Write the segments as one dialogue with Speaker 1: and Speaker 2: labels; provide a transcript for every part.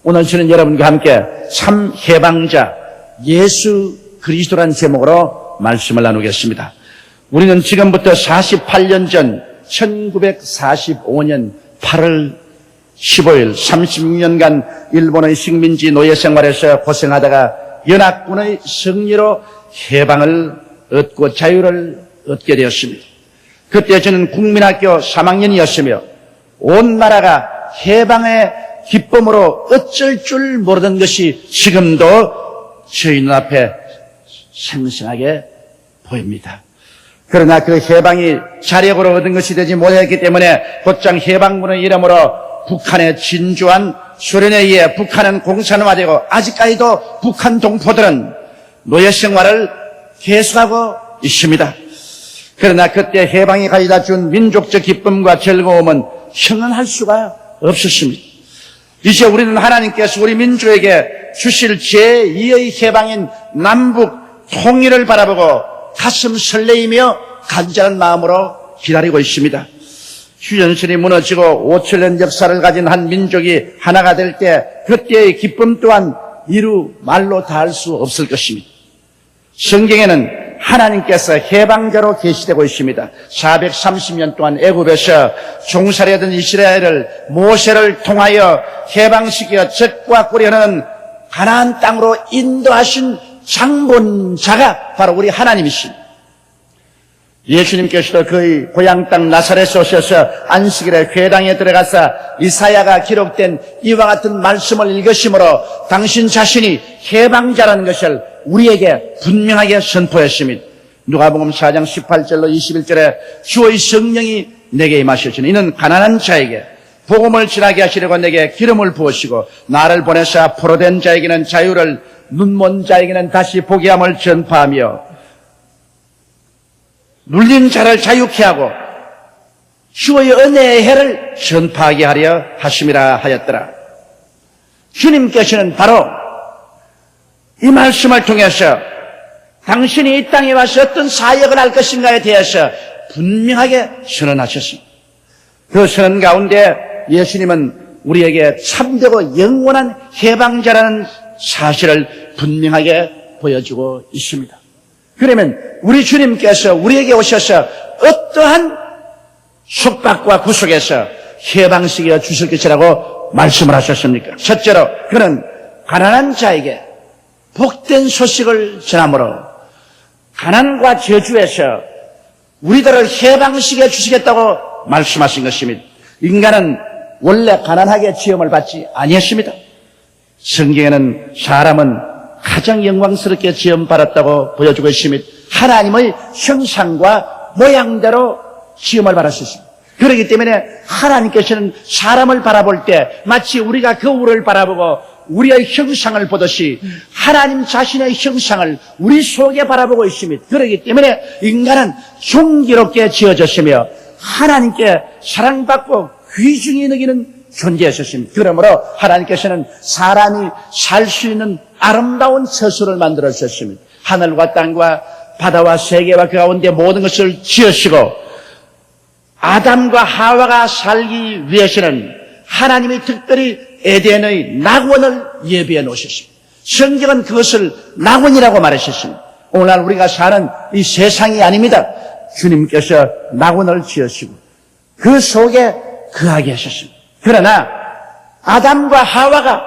Speaker 1: 오늘 저는 여러분과 함께 참 해방자 예수 그리스도라는 제목으로 말씀을 나누겠습니다. 우리는 지금부터 48년 전 1945년 8월 15일 36년간 일본의 식민지 노예 생활에서 고생하다가 연합군의 승리로 해방을 얻고 자유를 얻게 되었습니다. 그때 저는 국민학교 3학년이었으며 온 나라가 해방의 기쁨으로 어쩔 줄 모르던 것이 지금도 저희 눈앞에 생생하게 보입니다. 그러나 그 해방이 자력으로 얻은 것이 되지 못했기 때문에 곧장 해방군의 이름으로 북한에 진주한 소련에 의해 북한은 공산화되고 아직까지도 북한 동포들은 노예 생활을 계속하고 있습니다. 그러나 그때 해방이 가져다 준 민족적 기쁨과 즐거움은 형언할 수가 없었습니다. 이제 우리는 하나님께서 우리 민족에게 주실 제2의 해방인 남북 통일을 바라보고 가슴 설레이며 간절한 마음으로 기다리고 있습니다. 휴전선이 무너지고 5천년 역사를 가진 한 민족이 하나가 될 때 그때의 기쁨 또한 이루 말로 다할 수 없을 것입니다. 성경에는 하나님께서 해방자로 계시되고 있습니다. 430년 동안 애굽에서 종살이하던 이스라엘을 모세를 통하여 해방시켜 적과 꿀이는 가나안 땅으로 인도하신 장본자가 바로 우리 하나님이십니다. 예수님께서도 그의 고향 땅 나사렛에 오셔서 안식일에 회당에 들어가서 이사야가 기록된 이와 같은 말씀을 읽으심으로 당신 자신이 해방자라는 것을 우리에게 분명하게 선포했습니다. 누가복음 4장 18절로 21절에 주의 성령이 내게 임하셨으니 이는 가난한 자에게 복음을 전하게 하시려고 내게 기름을 부으시고 나를 보내사 포로된 자에게는 자유를 눈먼 자에게는 다시 보게 함을 전파하며 눌린 자를 자유케 하고 주의 은혜의 해를 전파하게 하려 하심이라 하였더라. 주님께서는 바로 이 말씀을 통해서 당신이 이 땅에 와서 어떤 사역을 할 것인가에 대해서 분명하게 선언하셨습니다. 그 선언 가운데 예수님은 우리에게 참되고 영원한 해방자라는 사실을 분명하게 보여주고 있습니다. 그러면 우리 주님께서 우리에게 오셔서 어떠한 속박과 구속에서 해방시켜 주실 것이라고 말씀을 하셨습니까? 첫째로 그는 가난한 자에게 복된 소식을 전함으로 가난과 저주에서 우리들을 해방시켜 주시겠다고 말씀하신 것입니다. 인간은 원래 가난하게 지음을 받지 아니했습니다. 성경에는 사람은 가장 영광스럽게 지음받았다고 보여주고 있습니다. 하나님의 형상과 모양대로 지음을 받았습니다. 그렇기 때문에 하나님께서는 사람을 바라볼 때 마치 우리가 거울을 바라보고 우리의 형상을 보듯이 하나님 자신의 형상을 우리 속에 바라보고 있습니다. 그렇기 때문에 인간은 존귀롭게 지어졌으며 하나님께 사랑받고 귀중히 여기는 존재였었습니다. 그러므로 하나님께서는 사람이 살 수 있는 아름다운 처소를 만들어 주셨습니다. 하늘과 땅과 바다와 세계와 그 가운데 모든 것을 지으시고 아담과 하와가 살기 위해서는 하나님이 특별히 에덴의 낙원을 예비해 놓으셨습니다. 성경은 그것을 낙원이라고 말하셨습니다. 오늘날 우리가 사는 이 세상이 아닙니다. 주님께서 낙원을 지으시고 그 속에 거하게 하셨습니다. 그러나 아담과 하와가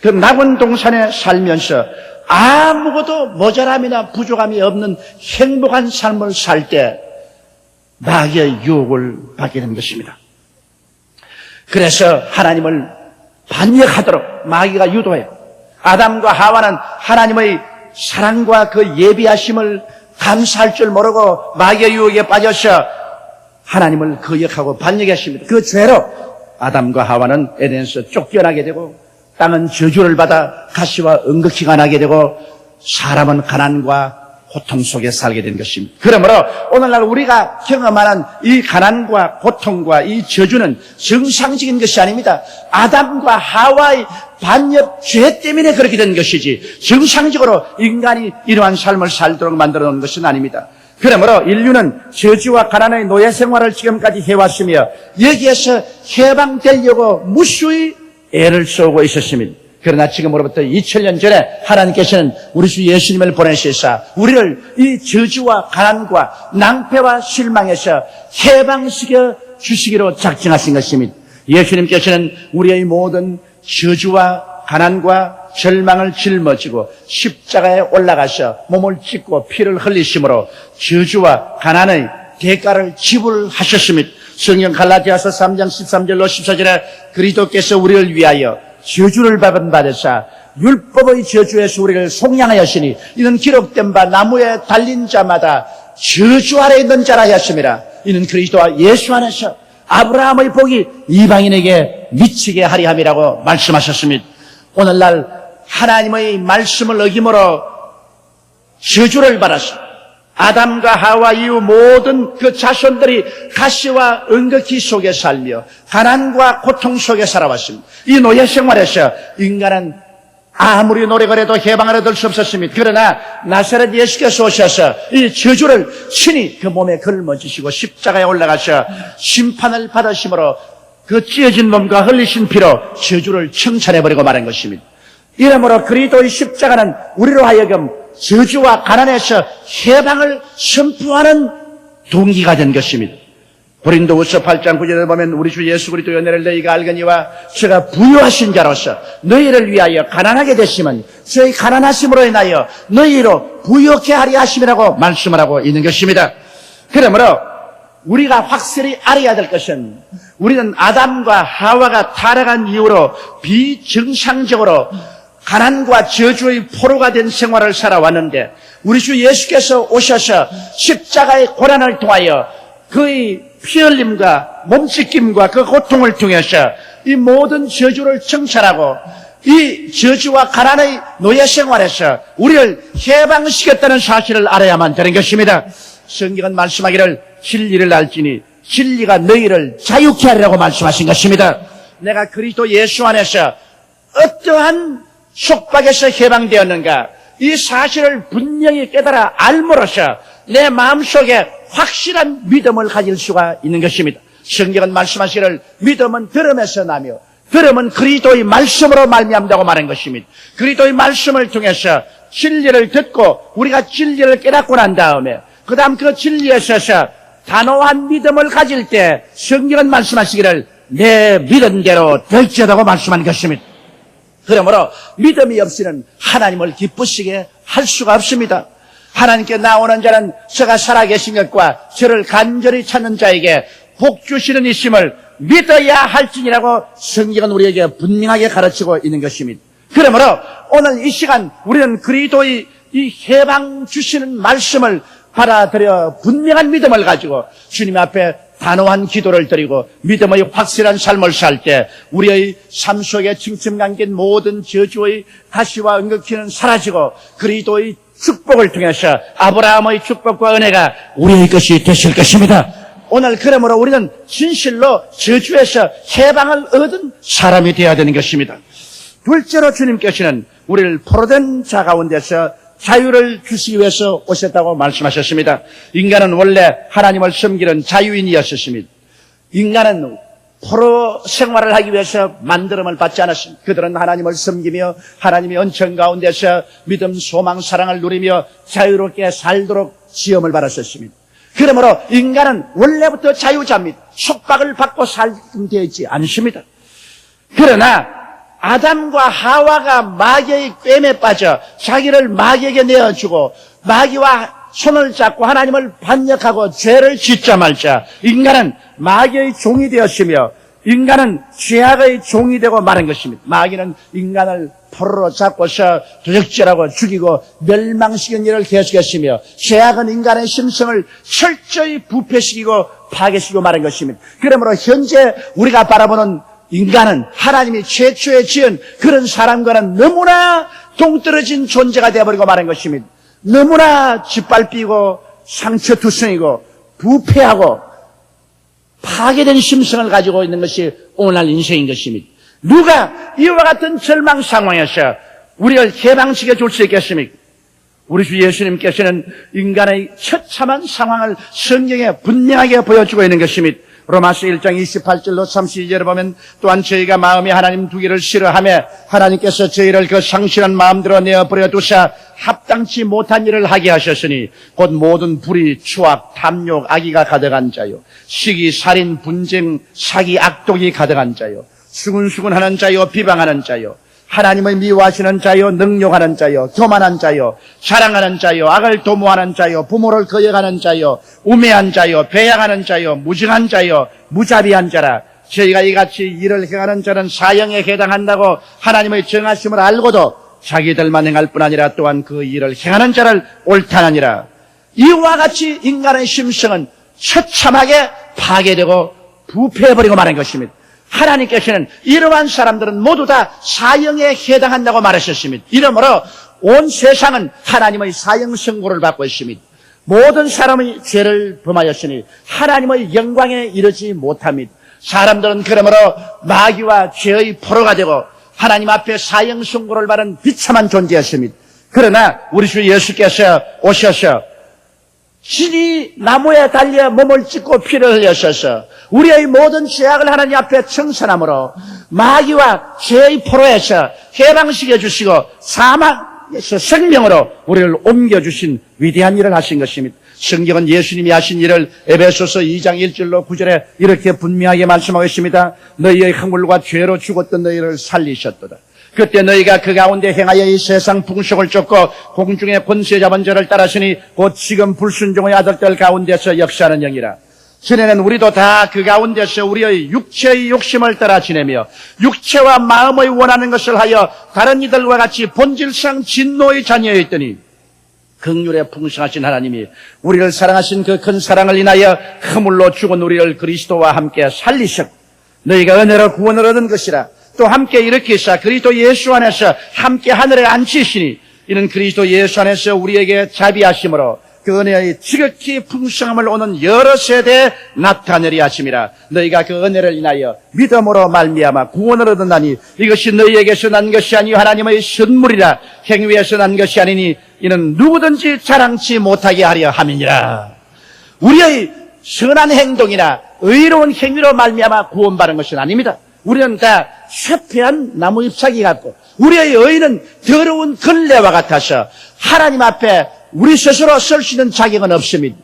Speaker 1: 그 낙원 동산에 살면서 아무것도 모자람이나 부족함이 없는 행복한 삶을 살 때 마귀의 유혹을 받게 된 것입니다. 그래서 하나님을 반역하도록 마귀가 유도해요. 아담과 하와는 하나님의 사랑과 그 예비하심을 감사할 줄 모르고 마귀의 유혹에 빠져서 하나님을 거역하고 반역했습니다. 그 죄로 아담과 하와는 에덴에서 쫓겨나게 되고 땅은 저주를 받아 가시와 응급기가 나게 되고 사람은 가난과 고통 속에 살게 된 것입니다. 그러므로 오늘날 우리가 경험하는 이 가난과 고통과 이 저주는 정상적인 것이 아닙니다. 아담과 하와의 반역 죄 때문에 그렇게 된 것이지 정상적으로 인간이 이러한 삶을 살도록 만들어 놓은 것은 아닙니다. 그러므로 인류는 저주와 가난의 노예 생활을 지금까지 해왔으며 여기에서 해방되려고 무수히 애를 쏘고 있었습니다. 그러나 지금으로부터 2000년 전에 하나님께서는 우리 주 예수님을 보내셔서 우리를 이 저주와 가난과 낭패와 실망에서 해방시켜 주시기로 작정하신 것입니다. 예수님께서는 우리의 모든 저주와 가난과 절망을 짊어지고 십자가에 올라가서 몸을 찢고 피를 흘리심으로 저주와 가난의 대가를 지불하셨습니다. 성경 갈라디아서 3장 13절로 14절에 그리스도께서 우리를 위하여 저주를 받으사 율법의 저주에서 우리를 속량하였으니 이는 기록된 바 나무에 달린 자마다 저주 아래 있는 자라 하였습니다. 이는 그리스도와 예수 안에서 아브라함의 복이 이방인에게 미치게 하리 함이라고 말씀하셨습니다. 오늘날 하나님의 말씀을 어김으로 저주를 받았습니다. 아담과 하와 이후 모든 그 자손들이 가시와 은극히 속에 살며 가난과 고통 속에 살아왔습니다. 이 노예 생활에서 인간은 아무리 노력을 해도 해방을 얻을 수 없었습니다. 그러나 나사렛 예수께서 오셔서 이 저주를 친히 그 몸에 걸머지시고 십자가에 올라가셔 심판을 받으심으로 그 찢어진 몸과 흘리신 피로 저주를 청산해버리고 말한 것입니다. 이러므로 그리스도의 십자가는 우리로 하여금 저주와 가난에서 해방을 선포하는 동기가 된 것입니다. 고린도후서 8장 9절에 보면 우리 주 예수 그리스도의 은혜를 너희가 알거니와 제가 부유하신 자로서 너희를 위하여 가난하게 되시면 저희 가난하심으로 인하여 너희로 부유케 하리 하심이라고 말씀을 하고 있는 것입니다. 그러므로 우리가 확실히 알아야 될 것은 우리는 아담과 하와가 타락한 이후로 비정상적으로 가난과 저주의 포로가 된 생활을 살아왔는데 우리 주 예수께서 오셔서 십자가의 고난을 통하여 그의 피 흘림과 몸찢김과 그 고통을 통해서 이 모든 저주를 청산하고 이 저주와 가난의 노예 생활에서 우리를 해방시켰다는 사실을 알아야만 되는 것입니다. 성경은 말씀하기를 진리를 알지니 진리가 너희를 자유케 하리라고 말씀하신 것입니다. 내가 그리스도 예수 안에서 어떠한 속박에서 해방되었는가 이 사실을 분명히 깨달아 알므로써 내 마음속에 확실한 믿음을 가질 수가 있는 것입니다. 성경은 말씀하시기를 믿음은 들음에서 나며 들음은 그리스도의 말씀으로 말미암다고 말한 것입니다. 그리스도의 말씀을 통해서 진리를 듣고 우리가 진리를 깨닫고 난 다음에 그 다음 그 진리에 있어서 단호한 믿음을 가질 때 성경은 말씀하시기를 내 믿음대로 될지어다고 말씀한 것입니다. 그러므로 믿음이 없이는 하나님을 기쁘시게 할 수가 없습니다. 하나님께 나오는 자는 저가 살아계신 것과 저를 간절히 찾는 자에게 복 주시는 이심을 믿어야 할지니라고 성경은 우리에게 분명하게 가르치고 있는 것입니다. 그러므로 오늘 이 시간 우리는 그리스도의 이 해방 주시는 말씀을 받아들여 분명한 믿음을 가지고 주님 앞에 단호한 기도를 드리고 믿음의 확실한 삶을 살 때 우리의 삶 속에 징침 감긴 모든 저주의 가시와 은극히는 사라지고 그리스도의 축복을 통해서 아브라함의 축복과 은혜가 우리의 것이 되실 것입니다. 오늘 그러므로 우리는 진실로 저주에서 해방을 얻은 사람이 되어야 되는 것입니다. 둘째로 주님께서는 우리를 포로된 자 가운데서 자유를 주시기 위해서 오셨다고 말씀하셨습니다. 인간은 원래 하나님을 섬기는 자유인이었습니다. 인간은 포로 생활을 하기 위해서 만들음을 받지 않았습니다. 그들은 하나님을 섬기며 하나님의 은총 가운데서 믿음, 소망, 사랑을 누리며 자유롭게 살도록 지음을 받았었습니다. 그러므로 인간은 원래부터 자유자입니다. 속박을 받고 살게 되어 있지 않습니다. 그러나 아담과 하와가 마귀의 꿰매 빠져 자기를 마귀에게 내어주고 마귀와 손을 잡고 하나님을 반역하고 죄를 짓자 말자 인간은 마귀의 종이 되었으며 인간은 죄악의 종이 되고 마는 것입니다. 마귀는 인간을 포로로 잡고서 도적질하고 죽이고 멸망시키는 일을 계속했으며 죄악은 인간의 심성을 철저히 부패시키고 파괴시키고 마는 것입니다. 그러므로 현재 우리가 바라보는 인간은 하나님이 최초에 지은 그런 사람과는 너무나 동떨어진 존재가 되어버리고 마는 것입니다. 너무나 짓밟히고 상처투성이고 부패하고 파괴된 심성을 가지고 있는 것이 오늘날 인생인 것입니다. 누가 이와 같은 절망 상황에서 우리를 해방시켜 줄 수 있겠습니까? 우리 주 예수님께서는 인간의 처참한 상황을 성경에 분명하게 보여주고 있는 것입니다. 로마서 1장 28절로 32절에 보면 또한 저희가 마음에 하나님 두기를 싫어하며 하나님께서 저희를 그 상실한 마음대로 내어버려 두사 합당치 못한 일을 하게 하셨으니 곧 모든 불의, 추악, 탐욕, 악의가 가득한 자요, 시기, 살인, 분쟁, 사기, 악독이 가득한 자요, 수근수근하는 자요, 비방하는 자요, 하나님을 미워하시는 자요, 능욕하는 자요, 교만한 자요, 자랑하는 자요, 악을 도모하는 자요, 부모를 거역하는 자요, 우매한 자요, 배양하는 자요, 무증한 자요, 무자비한 자라. 저희가 이같이 일을 행하는 자는 사형에 해당한다고 하나님의 정하심을 알고도 자기들만 행할 뿐 아니라 또한 그 일을 행하는 자를 옳다느니라. 이와 같이 인간의 심성은 처참하게 파괴되고 부패해버리고 마는 것입니다. 하나님께서는 이러한 사람들은 모두 다 사형에 해당한다고 말하셨습니다. 이러므로 온 세상은 하나님의 사형 선고를 받고 있습니다. 모든 사람의 죄를 범하였으니 하나님의 영광에 이르지 못합니다. 사람들은 그러므로 마귀와 죄의 포로가 되고 하나님 앞에 사형 선고를 받은 비참한 존재였습니다. 그러나 우리 주 예수께서 오셔서 진이 나무에 달려 몸을 찢고 피를 흘렸어서 우리의 모든 죄악을 하나님 앞에 청산함으로 마귀와 죄의 포로에서 해방시켜 주시고 사망에서 생명으로 우리를 옮겨주신 위대한 일을 하신 것입니다. 성경은 예수님이 하신 일을 에베소서 2장 1절로 9절에 이렇게 분명하게 말씀하고 있습니다. 너희의 허물과 죄로 죽었던 너희를 살리셨도다. 그때 너희가 그 가운데 행하여 이 세상 풍속을 쫓고 공중의 권세 잡은 자를 따랐으니 곧 지금 불순종의 아들들 가운데서 역사하는 영이라. 전에는 우리도 다 그 가운데서 우리의 육체의 욕심을 따라 지내며 육체와 마음의 원하는 것을 하여 다른 이들과 같이 본질상 진노의 자녀였더니 긍휼에 풍성하신 하나님이 우리를 사랑하신 그 큰 사랑을 인하여 허물로 죽은 우리를 그리스도와 함께 살리셨고 너희가 은혜로 구원을 얻은 것이라. 또 함께 일으키사 그리스도 예수 안에서 함께 하늘에 앉히시니 이는 그리스도 예수 안에서 우리에게 자비하심으로 그 은혜의 지극히 풍성함을 오는 여러 세대에 나타내리 하심이라. 너희가 그 은혜를 인하여 믿음으로 말미암아 구원을 얻었나니 이것이 너희에게서 난 것이 아니요 하나님의 선물이라. 행위에서 난 것이 아니니 이는 누구든지 자랑치 못하게 하려 함이니라. 우리의 선한 행동이나 의로운 행위로 말미암아 구원받은 것은 아닙니다. 우리는 다 쇠폐한 나무 잎사귀 같고 우리의 의는 더러운 걸레와 같아서 하나님 앞에 우리 스스로 쓸 수 있는 자격은 없습니다.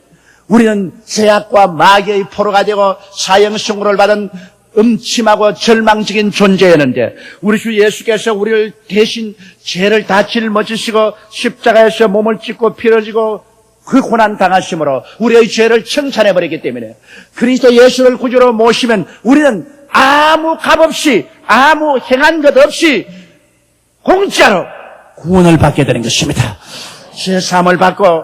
Speaker 1: 우리는 죄악과 마귀의 포로가 되고 사형 선고를 받은 음침하고 절망적인 존재였는데 우리 주 예수께서 우리를 대신 죄를 다 짊어지시고 십자가에서 몸을 찢고 피를 지고 그 고난 당하심으로 우리의 죄를 청산해버리기 때문에 그리스도 예수를 구주로 모시면 우리는 아무 값 없이 아무 행한 것 없이 공짜로 구원을 받게 되는 것입니다. 죄 사함을 받고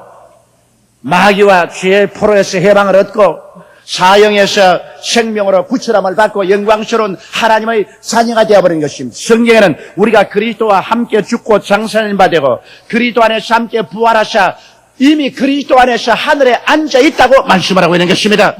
Speaker 1: 마귀와 죄의 포로에서 해방을 얻고 사형에서 생명으로 구출함을 받고 영광스러운 하나님의 자녀가 되어버린 것입니다. 성경에는 우리가 그리스도와 함께 죽고 장사된 바 되고 그리스도 안에서 함께 부활하사 이미 그리스도 안에서 하늘에 앉아 있다고 말씀을 하고 있는 것입니다.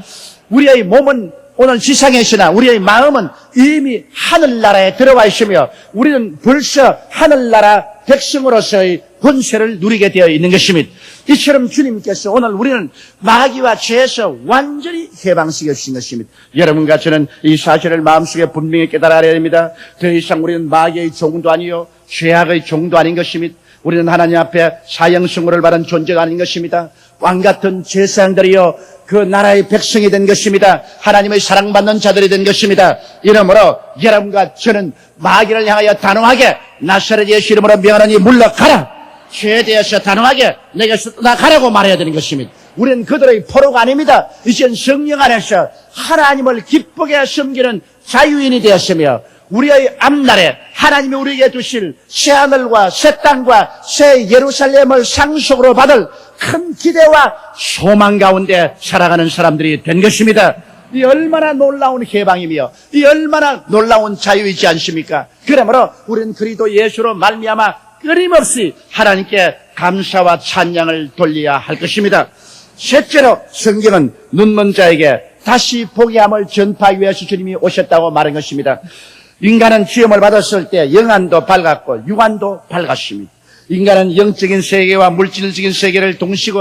Speaker 1: 우리의 몸은 오늘 지상에 있으나 우리의 마음은 이미 하늘나라에 들어와 있으며 우리는 벌써 하늘나라 백성으로서의 권세를 누리게 되어 있는 것입니다. 이처럼 주님께서 오늘 우리는 마귀와 죄에서 완전히 해방시켜 주신 것입니다. 여러분과 저는 이 사실을 마음속에 분명히 깨달아야 됩니다. 더 이상 우리는 마귀의 종도 아니요 죄악의 종도 아닌 것입니다. 우리는 하나님 앞에 사형 선고를 받은 존재가 아닌 것입니다. 왕같은 제사장들이요 그 나라의 백성이 된 것입니다. 하나님의 사랑받는 자들이 된 것입니다. 이러므로 여러분과 저는 마귀를 향하여 단호하게 나사렛 예수 이름으로 명하노니 물러가라. 죄에 대해서 단호하게 내게서 떠나가라고 말해야 되는 것입니다. 우리는 그들의 포로가 아닙니다. 이젠 성령 안에서 하나님을 기쁘게 섬기는 자유인이 되었으며 우리의 앞날에 하나님이 우리에게 두실 새하늘과 새 땅과 새 예루살렘을 상속으로 받을 큰 기대와 소망 가운데 살아가는 사람들이 된 것입니다. 이 얼마나 놀라운 해방이며 이 얼마나 놀라운 자유이지 않습니까? 그러므로 우리는 그리스도 예수로 말미암아 끊임없이 하나님께 감사와 찬양을 돌려야 할 것입니다. 셋째로 성경은 눈먼 자에게 다시 보게 함을 전파하기 위해서 주님이 오셨다고 말한 것입니다. 인간은 시험을 받았을 때 영안도 밝았고 육안도 밝았습니다. 인간은 영적인 세계와 물질적인 세계를 동시에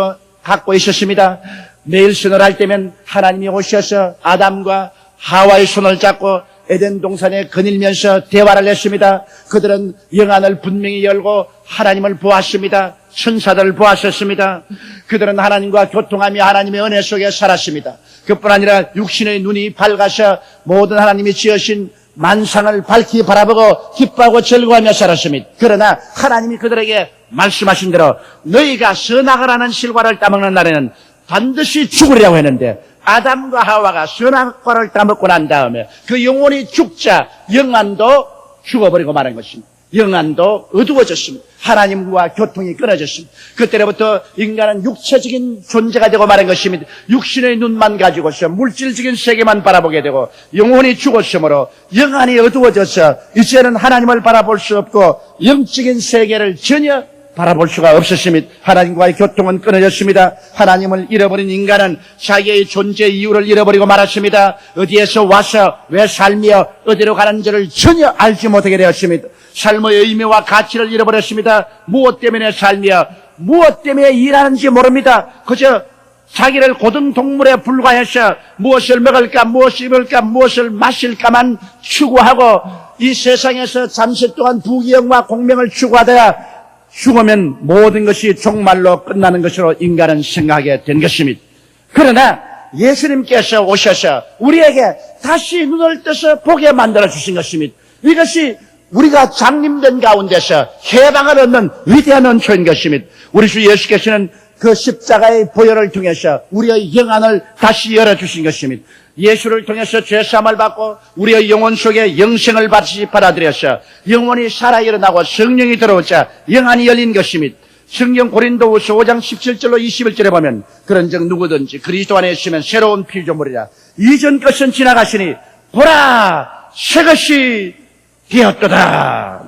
Speaker 1: 갖고 있었습니다. 매일 신을 때면 하나님이 오셔서 아담과 하와의 손을 잡고 에덴 동산에 거닐면서 대화를 했습니다. 그들은 영안을 분명히 열고 하나님을 보았습니다. 천사들을 보았었습니다. 그들은 하나님과 교통하며 하나님의 은혜 속에 살았습니다. 그뿐 아니라 육신의 눈이 밝아서 모든 하나님이 지으신 만상을 밝히 바라보고 기뻐하고 즐거워하며 살았습니다. 그러나 하나님이 그들에게 말씀하신 대로 너희가 선악을 하는 실과를 따먹는 날에는 반드시 죽으리라고 했는데, 아담과 하와가 선악과를 따먹고 난 다음에 그 영혼이 죽자 영안도 죽어버리고 마는 것입니다. 영안도 어두워졌습니다. 하나님과 교통이 끊어졌습니다. 그때로부터 인간은 육체적인 존재가 되고 마는 것입니다. 육신의 눈만 가지고서 물질적인 세계만 바라보게 되고 영혼이 죽었으므로 영안이 어두워져서 이제는 하나님을 바라볼 수 없고 영적인 세계를 전혀 바라볼 수가 없었습니다. 하나님과의 교통은 끊어졌습니다. 하나님을 잃어버린 인간은 자기의 존재 이유를 잃어버리고 말았습니다. 어디에서 와서 왜 살며 어디로 가는지를 전혀 알지 못하게 되었습니다. 삶의 의미와 가치를 잃어버렸습니다. 무엇 때문에 살며 무엇 때문에 일하는지 모릅니다. 그저 자기를 고등동물에 불과해서 무엇을 먹을까, 무엇을 입을까, 무엇을 마실까만 추구하고 이 세상에서 잠시 동안 부귀영화 공명을 추구하다가 죽으면 모든 것이 종말로 끝나는 것으로 인간은 생각하게 된 것입니다. 그러나 예수님께서 오셔서 우리에게 다시 눈을 떠서 보게 만들어 주신 것입니다. 이것이 우리가 장림된 가운데서 해방을 얻는 위대한 은총인 것입니다. 우리 주 예수께서는 그 십자가의 보혈을 통해서 우리의 영안을 다시 열어주신 것입니다. 예수를 통해서 죄사함을 받고 우리의 영혼 속에 영생을 받아들여서 영혼이 살아 일어나고 성령이 들어오자 영안이 열린 것입니다. 성경 고린도후서 5장 17절로 21절에 보면 그런즉 누구든지 그리스도 안에 있으면 새로운 피조물이라. 이전 것은 지나가시니 보라 새 것이 되었도다.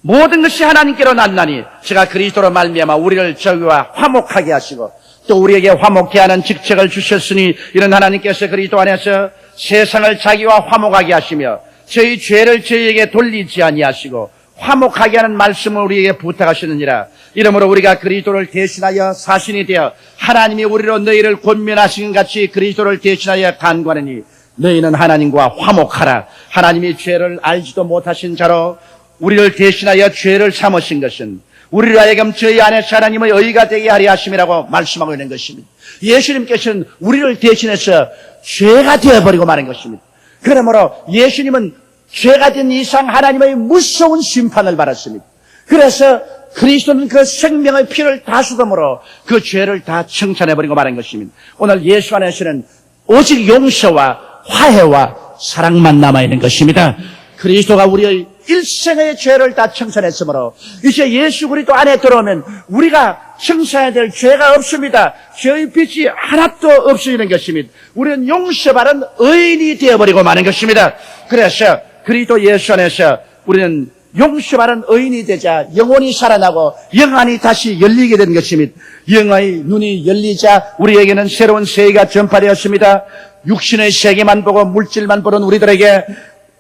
Speaker 1: 모든 것이 하나님께로 났나니 제가 그리스도로 말미암아 우리를 저희와 화목하게 하시고 또 우리에게 화목케 하는 직책을 주셨으니 이런 하나님께서 그리스도 안에서 세상을 자기와 화목하게 하시며 저희 죄를 저희에게 돌리지 아니하시고 화목하게 하는 말씀을 우리에게 부탁하시느니라. 이러므로 우리가 그리스도를 대신하여 사신이 되어 하나님이 우리로 너희를 권면하시는 같이 그리스도를 대신하여 간구하느니 너희는 하나님과 화목하라. 하나님이 죄를 알지도 못하신 자로 우리를 대신하여 죄를 삼으신 것은 우리를 하여금 저희 안에서 하나님의 의가 되게 하려 하심이라고 말씀하고 있는 것입니다. 예수님께서는 우리를 대신해서 죄가 되어버리고 마는 것입니다. 그러므로 예수님은 죄가 된 이상 하나님의 무서운 심판을 받았습니다. 그래서 그리스도는 그 생명의 피를 다 쏟음으로 그 죄를 다 청산해버리고 마는 것입니다. 오늘 예수 안에서는 오직 용서와 화해와 사랑만 남아있는 것입니다. 그리스도가 우리의 일생의 죄를 다 청산했으므로 이제 예수 그리스도 안에 들어오면 우리가 청산해야 될 죄가 없습니다. 죄의 빛이 하나도 없어지는 것입니다. 우리는 용서받은 의인이 되어버리고 마는 것입니다. 그래서 그리스도 예수 안에서 우리는 용서받은 의인이 되자 영혼이 살아나고 영안이 다시 열리게 된 것입니다. 영의 눈이 열리자 우리에게는 새로운 세계가 전파되었습니다. 육신의 세계만 보고 물질만 보는 우리들에게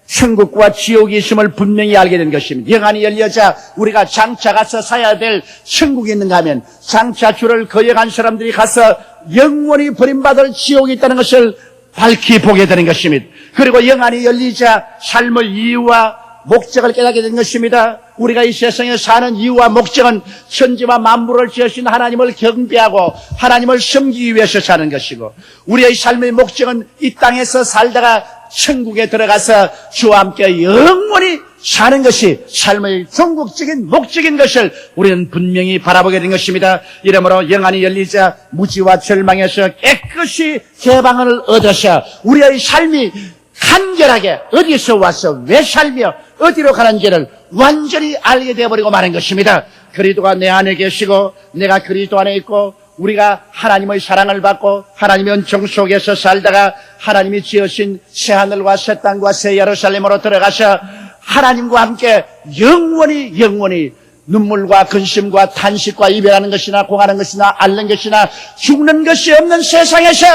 Speaker 1: 천국과 지옥이 있음을 분명히 알게 된 것입니다. 영안이 열려자 우리가 장차 가서 사야 될 천국이 있는가 하면 장차 주를 거역한 사람들이 가서 영원히 버림받을 지옥이 있다는 것을 밝히 보게 되는 것입니다. 그리고 영안이 열리자 삶의 이유와 목적을 깨닫게 된 것입니다. 우리가 이 세상에 사는 이유와 목적은 천지와 만물을 지으신 하나님을 경배하고 하나님을 섬기기 위해서 사는 것이고 우리의 삶의 목적은 이 땅에서 살다가 천국에 들어가서 주와 함께 영원히 사는 것이 삶의 궁극적인 목적인 것을 우리는 분명히 바라보게 된 것입니다. 이러므로 영안이 열리자 무지와 절망에서 깨끗이 해방을 얻어서 우리의 삶이 간결하게 어디서 와서 왜 살며 어디로 가는지를 완전히 알게 되어버리고 마는 것입니다. 그리스도가 내 안에 계시고 내가 그리스도 안에 있고 우리가 하나님의 사랑을 받고 하나님의 은총 속에서 살다가 하나님이 지으신 새하늘과 새 땅과 새 예루살렘으로 들어가서 하나님과 함께 영원히 눈물과 근심과 탄식과 이별하는 것이나 공하는 것이나 앓는 것이나 죽는 것이 없는 세상에서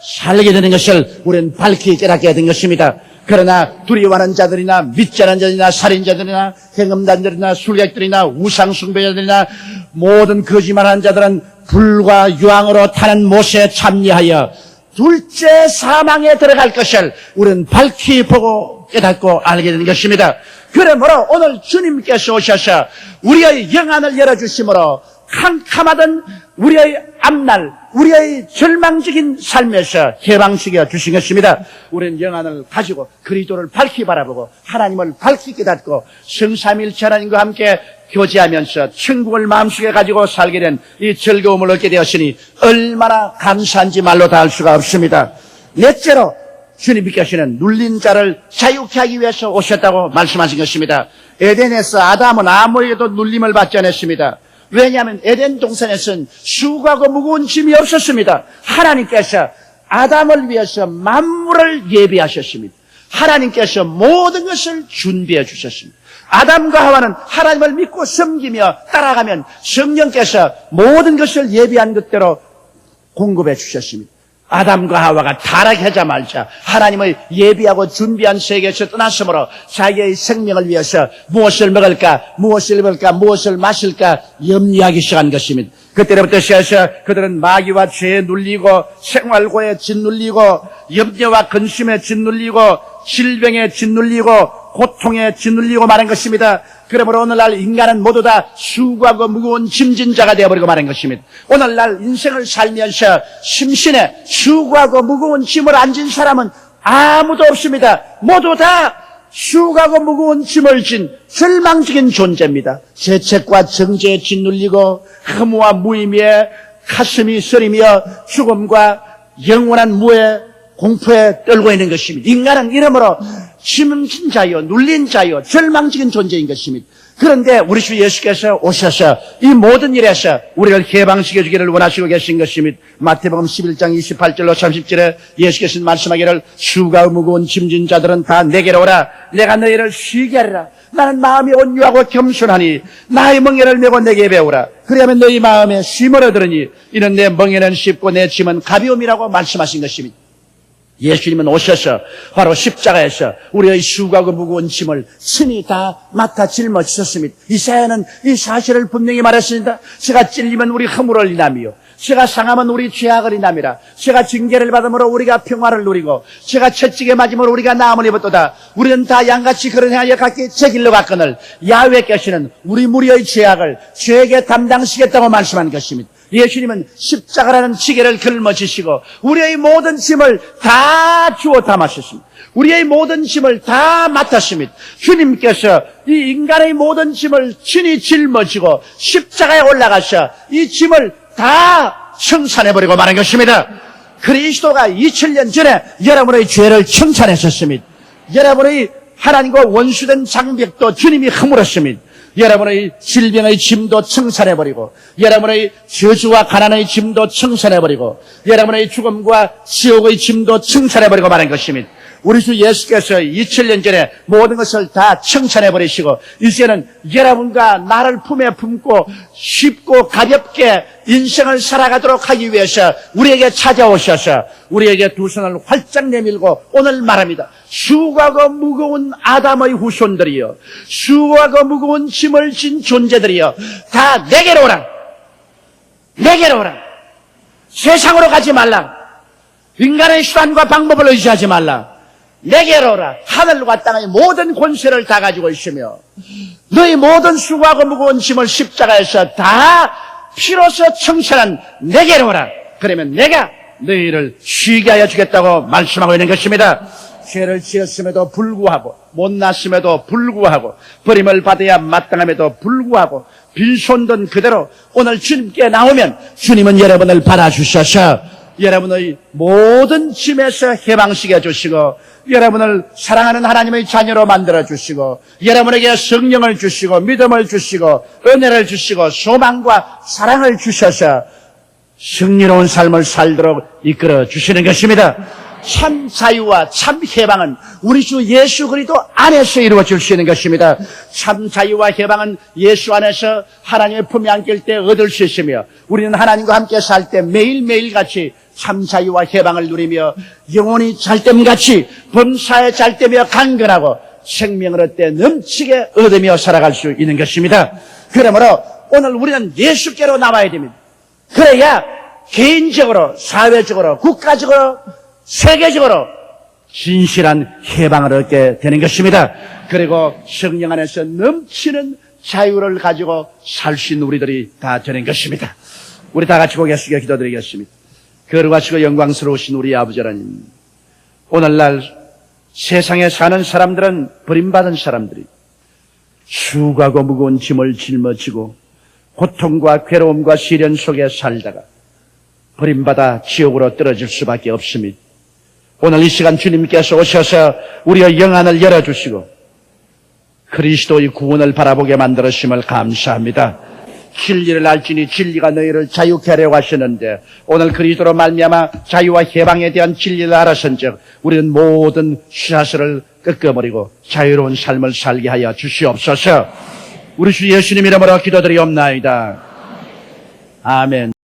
Speaker 1: 살게 되는 것을 우리는 밝히 깨닫게 된 것입니다. 그러나 두려워하는 자들이나 믿지 않는 자들이나 살인자들이나 행음단들이나 술객들이나 우상숭배자들이나 모든 거짓말하는 자들은 불과 유황으로 타는 못에 참여하여 둘째 사망에 들어갈 것을 우리는 밝히 보고 깨닫고 알게 되는 것입니다. 그러므로 오늘 주님께서 오셔서 우리의 영안을 열어주심으로 캄캄하던 우리의 앞날, 우리의 절망적인 삶에서 해방시켜 주신 것입니다. 우리는 영안을 가지고 그리스도를 밝히 바라보고 하나님을 밝히 깨닫고 성삼일체 하나님과 함께 교제하면서 천국을 마음속에 가지고 살게 된 이 즐거움을 얻게 되었으니 얼마나 감사한지 말로 다 할 수가 없습니다. 넷째로 주님께서는 눌린 자를 자유케 하기 위해서 오셨다고 말씀하신 것입니다. 에덴에서 아담은 아무에게도 눌림을 받지 않았습니다. 왜냐하면 에덴 동산에서는 수고하고 무거운 짐이 없었습니다. 하나님께서 아담을 위해서 만물을 예비하셨습니다. 하나님께서 모든 것을 준비해 주셨습니다. 아담과 하와는 하나님을 믿고 섬기며 따라가면 성령께서 모든 것을 예비한 것대로 공급해 주셨습니다. 아담과 하와가 타락하자마자 하나님의 예비하고 준비한 세계에서 떠났으므로 자기의 생명을 위해서 무엇을 먹을까, 무엇을 입을까, 무엇을 마실까 염려하기 시작한 것입니다. 그때부터 시작해서 그들은 마귀와 죄에 눌리고 생활고에 짓눌리고 염려와 근심에 짓눌리고 질병에 짓눌리고 고통에 짓눌리고 마는 것입니다. 그러므로 오늘날 인간은 모두 다 수고하고 무거운 짐진 자가 되어버리고 마는 것입니다. 오늘날 인생을 살면서 심신에 수고하고 무거운 짐을 안진 사람은 아무도 없습니다. 모두 다 수고하고 무거운 짐을 진 절망적인 존재입니다. 죄책과 정죄에 짓눌리고 허무와 무의미에 가슴이 쓰리며 죽음과 영원한 무에 공포에 떨고 있는 것입니다. 인간은 이러므로 짐진 자요, 눌린 자요, 절망적인 존재인 것입니다. 그런데 우리 주 예수께서 오셔서 이 모든 일에서 우리를 해방시켜 주기를 원하시고 계신 것입니다. 마태복음 11장 28절로 30절에 예수께서 말씀하기를 수고하고 무거운 짐진 자들은 다 내게로 오라. 내가 너희를 쉬게 하리라. 나는 마음이 온유하고 겸손하니 나의 멍에를 메고 내게 배우라. 그리하면 너희 마음에 쉼을 얻으리니 이는 내 멍에는 쉽고 내 짐은 가벼움이라고 말씀하신 것입니다. 예수님은 오셔서 바로 십자가에서 우리의 수고하고 무거운 짐을 친히 다 맡아 짊어지셨습니다. 이사야는 이 사실을 분명히 말했습니다. 제가 찔리면 우리 허물을 인하며 제가 상하면 우리 죄악을 인함이라. 제가 징계를 받음으로 우리가 평화를 누리고 제가 채찍에 맞음으로 우리가 나음을 입었도다. 우리는 다 양같이 그런 행하여 각기 제 길로 갔거늘 야훼께서는 우리 무리의 죄악을 죄에게 담당시겠다고 말씀한 것입니다. 예수님은 십자가라는 지게를 짊어지시고 우리의 모든 짐을 다 주워 담으셨습니다. 우리의 모든 짐을 다 맡았습니다. 주님께서 이 인간의 모든 짐을 친히 짊어지고 십자가에 올라가셔 이 짐을 다 청산해버리고 마는 것입니다. 그리스도가 2000년 전에 여러분의 죄를 청산했었습니다. 여러분의 하나님과 원수된 장벽도 주님이 허물었습니다. 여러분의 질병의 짐도 청산해버리고 여러분의 저주와 가난의 짐도 청산해버리고 여러분의 죽음과 지옥의 짐도 청산해버리고 마는 것입니다. 우리 주 예수께서 2000년 전에 모든 것을 다 청산해버리시고 이제는 여러분과 나를 품에 품고 쉽고 가볍게 인생을 살아가도록 하기 위해서 우리에게 찾아오셔서 우리에게 두 손을 활짝 내밀고 오늘 말합니다. 수고하고 무거운 아담의 후손들이여 수고하고 무거운 짐을 진 존재들이여 다 내게로 오라. 내게로 오라. 세상으로 가지 말라. 인간의 수단과 방법을 의지하지 말라. 내게로 오라. 하늘과 땅의 모든 권세를 다 가지고 있으며 너희 모든 수고하고 무거운 짐을 십자가에서 다 피로써 청산한 내게로 오라. 그러면 내가 너희를 쉬게 하여 주겠다고 말씀하고 있는 것입니다. 죄를 지었음에도 불구하고 못났음에도 불구하고 버림을 받아야 마땅함에도 불구하고 빈손든 그대로 오늘 주님께 나오면 주님은 여러분을 받아주셔서 여러분의 모든 짐에서 해방시켜 주시고 여러분을 사랑하는 하나님의 자녀로 만들어 주시고 여러분에게 성령을 주시고 믿음을 주시고 은혜를 주시고 소망과 사랑을 주셔서 승리로운 삶을 살도록 이끌어 주시는 것입니다. 참 자유와 참 해방은 우리 주 예수 그리스도 안에서 이루어질 수 있는 것입니다. 참 자유와 해방은 예수 안에서 하나님의 품에 안길 때 얻을 수 있으며 우리는 하나님과 함께 살 때 매일매일 같이 참 자유와 해방을 누리며 영원히 잘됨같이 범사에 잘되며 강건하고 생명을 얻되 넘치게 얻으며 살아갈 수 있는 것입니다. 그러므로 오늘 우리는 예수께로 나와야 됩니다. 그래야 개인적으로, 사회적으로, 국가적으로, 세계적으로 진실한 해방을 얻게 되는 것입니다. 그리고 성령 안에서 넘치는 자유를 가지고 살 수 있는 우리들이 다 되는 것입니다. 우리 다 같이 고개 숙여 기도드리겠습니다. 거룩하시고 영광스러우신 우리 아버지 하나님, 오늘날 세상에 사는 사람들은 버림받은 사람들이 수고하고 무거운 짐을 짊어지고 고통과 괴로움과 시련 속에 살다가 버림받아 지옥으로 떨어질 수밖에 없습니다. 오늘 이 시간 주님께서 오셔서 우리의 영안을 열어주시고 그리스도의 구원을 바라보게 만들으심을 감사합니다. 진리를 알지니 진리가 너희를 자유케 하려고 하시는데 오늘 그리스도로 말미암아 자유와 해방에 대한 진리를 알았은즉 우리는 모든 쇠사슬을 꺾어버리고 자유로운 삶을 살게 하여 주시옵소서. 우리 주 예수님 이름으로 기도드리옵나이다. 아멘.